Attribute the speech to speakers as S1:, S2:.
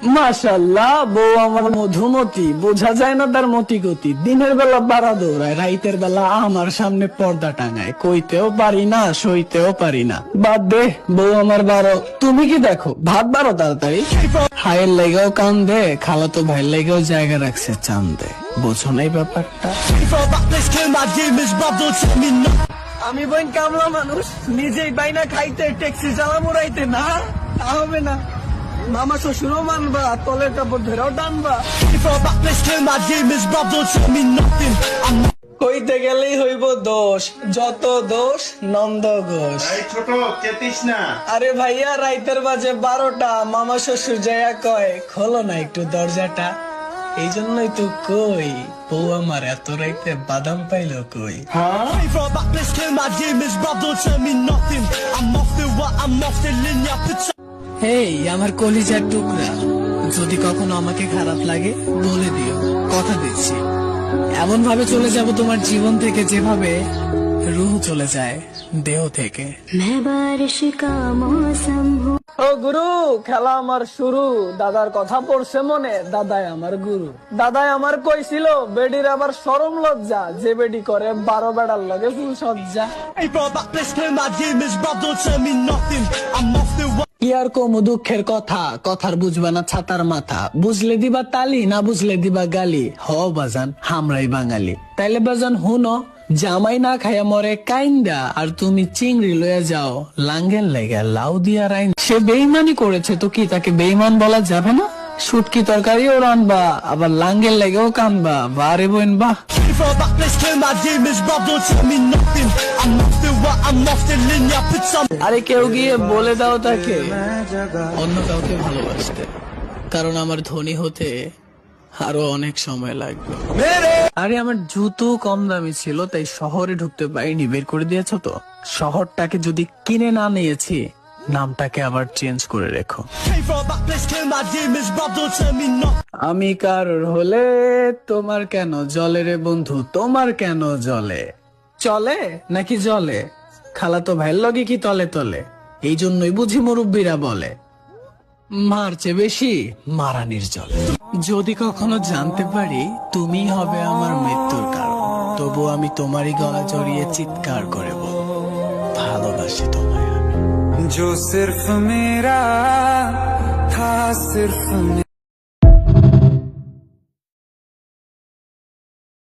S1: মাশাআল্লাহ, বউ আমার মধুমতি, বোঝা যায় না তার মতি গতি। দিনের বেলা বাড়া দৌড়ায়, রাইতের বেলা আমার সামনে পর্দা টাঙায়। কইতেও পারি না, সইতেও পারি না। বাদ দে, বউ আমার বারো। তুমি কি দেখো, ভাত বারো তাড়াতাড়ি। হায়ের লেগেও কান্দে, খালাতো ভাইয়ের লেগেও জায়গা রাখছে চান্দে। বোঝো না এই ব্যাপারটা? আমি বোন কামলা মানুষ, নিজেই বাইনা খাইতে, ট্যাক্সি চালা মোড়াইতে না, তা হবে না। মামা শ্বশুরও মানবা, তলের কাপড় ধরেও টানবা। কইতে গেলেই হইব দোষ, যত দোষ নন্দ ঘোষ।
S2: ছোট চেতিস না।
S1: আরে ভাইয়া, রাইতের বাজে 12টা, মামা শ্বশুর যাইয়া কয় খোলো না একটু দরজাটা। এই জন্যই তো কই, বউ আমার এত রাইতে বাদাম পাইলো কই। হেই আমার কলিজার টুকরা, যদি কখনো আমাকে খারাপ লাগে বলে দিও, কথা দিচ্ছি। এমন ভাবে চলে যাব তোমার জীবন থেকে যেভাবে রুহ চলে যায় দেহ থেকে। ও গুরু, খেলা আমার শুরু। দাদার কথা পড়ছে মনে, দাদাই আমার গুরু। দাদাই আমার কইছিল, বেডির আবার শরম লজ্জা, যে বেডি করে 12 বেড়ার লগে ফুল সজ্জা। কি আর কমু দুঃখের কথা, কথার বুঝবা না ছাতার মাথা। বুঝলে দিবা তালি, না বুঝলে দিবা গালি। হ বাজান, হামরাই বাঙালি। তাইলে বাজান হুনো, জামাই না খাইয়া মরে কাইন্দা, আর তুমি চিংড়ি লইয়া যাও লাঙ্গের লেগে লাউ দিয়া রাইন। সে বেইমানি করেছে তো কি তাকে বেইমান বলা যাবে না? শুটকি তরকারিও রানবা, আবার লাঙ্গের লেগেও কানবা। বারে বোন বাহ। আরে কেউ গিয়ে বলে দাও তাকে অন্য কাউকে ভালোবাসতে, কারণ আমার ধনী হতে আরো অনেক সময় লাগবে। আরে আমার জুতো কম দামি ছিল, তাই শহরে ঢুকতে পারিনি, বের করে দিয়েছো তো। শহরটাকে যদি কিনে না নিয়েছি, নামটাকে আবার চেঞ্জ করে রেখো। আমি কারোর হলে তোমার কেন জলে রে বন্ধু, তোমার কেন জলে? চলে নাকি জলে? খালাতো ভাইয়ের লগে কি তলে তলে? এই জন্যই বুঝি মুরব্বীরা বলে, মারছে বেশি মারানির জলে। যদি কখনো জানতে পারি তুমি হবে আমার মৃত্যুর কারণ, তবু আমি তোমারই গলা জড়িয়ে চিৎকার করে বলবো, ভালোবাসি তোমায় আমি। जो सिर्फ मेरा था, सिर्फ